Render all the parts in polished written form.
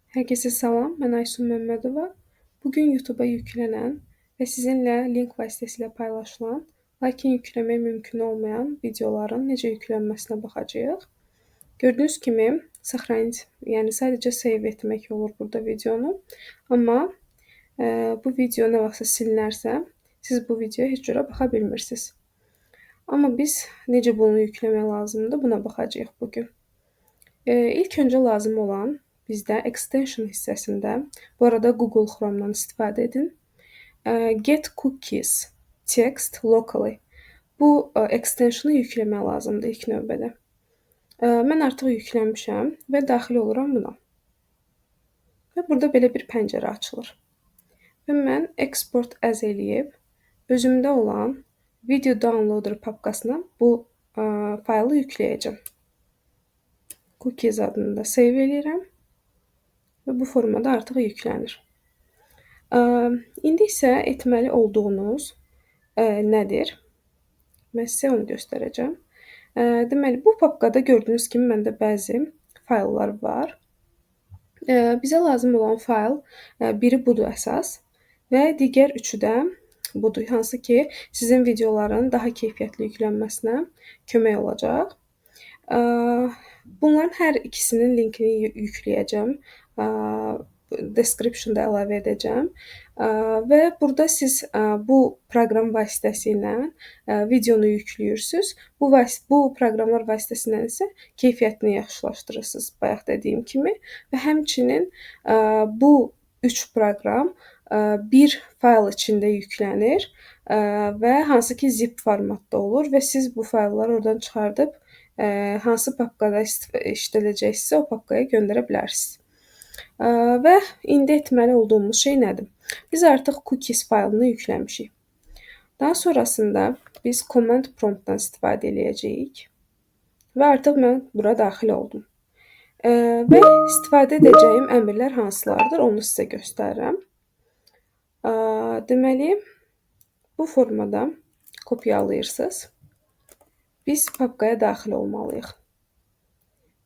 Herkese salam, mən Aysun Məmmədova. Bugün YouTube-a yüklənən və sizinlə link vasitəsilə paylaşılan, lakin yükləmək mümkün olmayan videoların necə yüklənməsinə baxacağıq. Gördüyünüz kimi, saxlanit, yəni sadəcə save etmək olur burada videonu. Amma bu video nə vaxtsa silinərsə, siz bu videoya heç cürə baxa bilmirsiniz. Amma biz necə bunu yükləmək lazımdır, buna baxacağıq bugün. İlk öncə lazım olan bizdə extension hissəsində, bu arada Google Chrome'dan istifadə edin. Get cookies text locally. Bu extensionu yükləmək lazımdır ilk növbədə. Mən artıq yükləmişəm və daxil oluram buna. Və burada belə bir pəncərə açılır. Və mən export as eləyib, özümdə olan video downloader papkasına bu faylı yükləyəcəm. Cookies adını da save eləyirəm. Və bu formada artıq yüklənir. İndi isə etməli olduğunuz nədir? Mən sizə onu göstərəcəm. Deməli, bu papkada gördüyünüz kimi məndə bəzi fayllar var. Bizə lazım olan fayl biri budur əsas və digər üçü də budur. Hansı ki, sizin videoların daha keyfiyyətli yüklənməsinə kömək olacaq. Bunların hər ikisinin linkini yükləyəcəm. Description-da əlavə edəcəm. Və burada siz bu proqram vasitəsilə videonu yüklüyürsünüz. Bu proqramlar vasitəsilə isə keyfiyyətini yaxşılaşdırırsınız, bayaq dediyim kimi. Və həmçinin bu üç proqram bir fayl içində yüklənir və hansı ki zip formatda olur və siz bu faylları oradan çıxardıb hansı papkada işlədəcəksinizsə o papkaya göndərə bilərsiniz. Və indi etməli olduğumuz şey nədir? Biz artıq cookies faylını yükləmişik. Daha sonrasında biz command promptdan istifadə edəcəyik və artıq mən bura daxil oldum. Və istifadə edəcəyim əmrlər hansılardır, onu sizə göstərirəm. Deməli, bu formada kopyalayırsınız. Biz papkaya daxil olmalıyıq.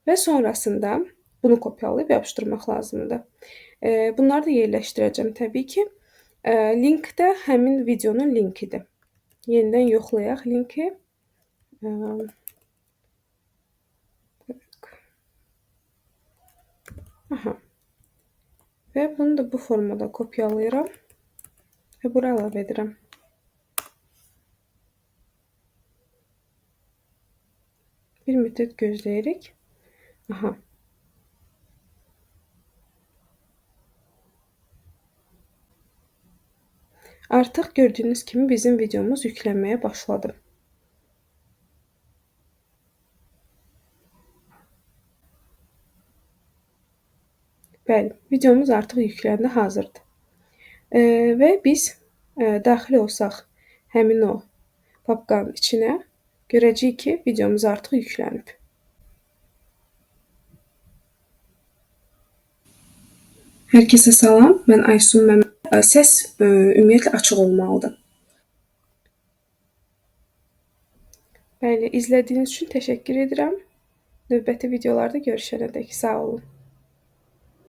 Və sonrasında bunu kopyalayıb yapışdırmaq lazımdır. Bunları da yerləşdirəcəm təbii ki. Link də həmin videonun linkidir. Yenidən yoxlayaq linki. Və bunu da bu formada kopyalayıram və bura əlavə edirəm. Bir müddət gözləyirik. Artıq gördüyünüz kimi bizim videomuz yüklənməyə başladı. Bəli, videomuz artıq yükləndi, hazırdır. Və biz daxil olsaq həmin o papkanın içinə, görəcəyik ki, videomuz artıq yüklənib. Hər kəsə salam, mən Aysun Məmmədova. Səs ümumiyyətlə açıq olmalıdır. Bəli, izlədiyiniz üçün təşəkkür edirəm. Növbəti videolarda görüşənədək sağ olun.